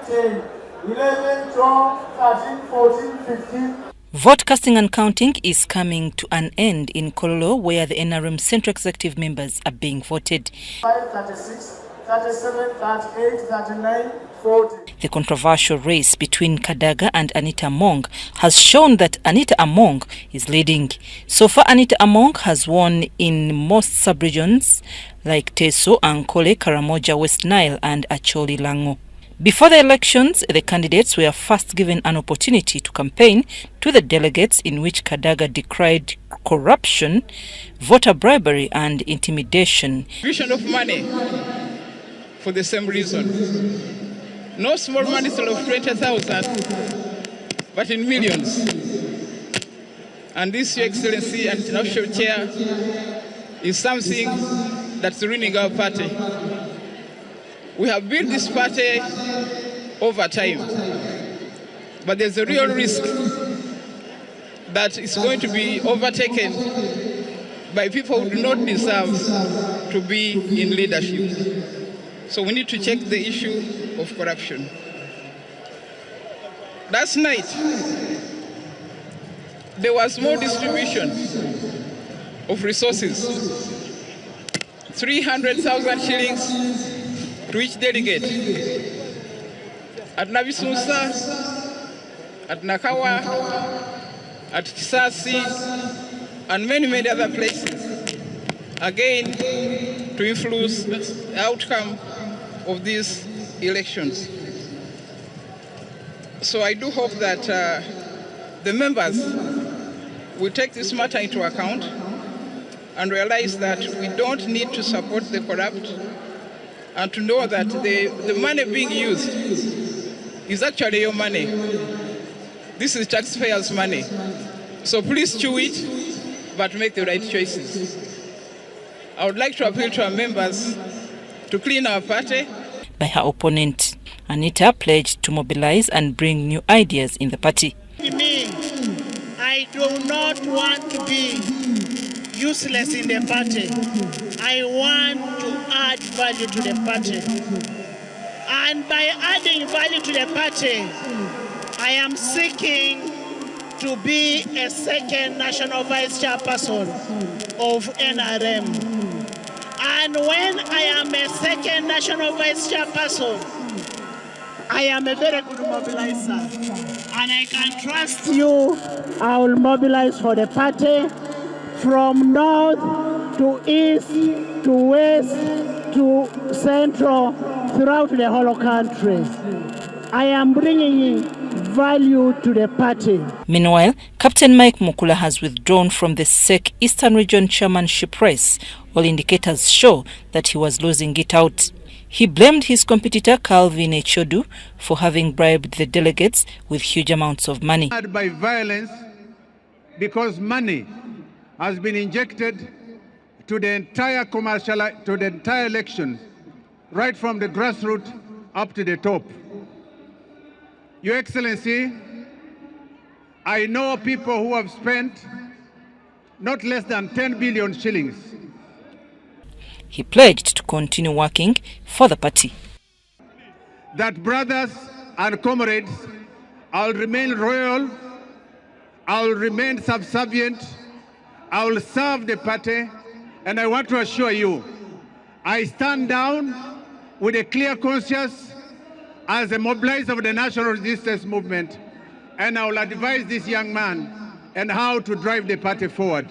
10, 11, 12, 13, 14, 15. Vote casting and counting is coming to an end in Kololo, where the NRM Central Executive members are being voted. 5, 36, 37, 38, 39, 40. The controversial race between Kadaga and Anita Among has shown that Anita Among is leading. So far, Anita Among has won in most sub-regions like Teso, Ankole, Karamoja, West Nile and Acholi Lango. Before the elections, the candidates were first given an opportunity to campaign to the delegates, in which Kadaga decried corruption, voter bribery and intimidation. Distribution of money for the same reason. No small money of 20,000, but in millions. And this, Your Excellency and International Chair, is something that's ruining our party. We have built this party over time, but there's a real risk that it's going to be overtaken by people who do not deserve to be in leadership. So we need to check the issue of corruption. Last night, there was more distribution of resources, 300,000 shillings to each delegate at Nabisusa, at Nakawa, at Kisasi, and many other places, again to influence the outcome of these elections. So I do hope that the members will take this matter into account and realize that we don't need to support the corrupt, and to know that the money being used is actually your money. This is taxpayers' money. So please chew it, but make the right choices. I would like to appeal to our members to clean our party. By her opponent, Anita pledged to mobilize and bring new ideas in the party. Me, I do not want to be useless in the party. I want to add value to the party. And by adding value to the party, I am seeking to be a second national vice chairperson of NRM. And when I am a second national vice chairperson, I am a very good mobilizer. And I can trust you, I will mobilize for the party from north to east to west to central throughout the whole country. I am bringing value to the party. Meanwhile, Captain Mike Mukula has withdrawn from the SEC Eastern Region Chairmanship race. All indicators show that he was losing it out. He blamed his competitor Calvin Echodu for having bribed the delegates with huge amounts of money. By violence, because money has been injected to the entire election, right from the grassroots up to the top. Your Excellency, I know people who have spent not less than 10 billion shillings. He pledged to continue working for the party. That, brothers and comrades, I'll remain loyal, I'll remain subservient, I will serve the party, and I want to assure you, I stand down with a clear conscience as a mobilizer of the national resistance movement, and I will advise this young man on how to drive the party forward.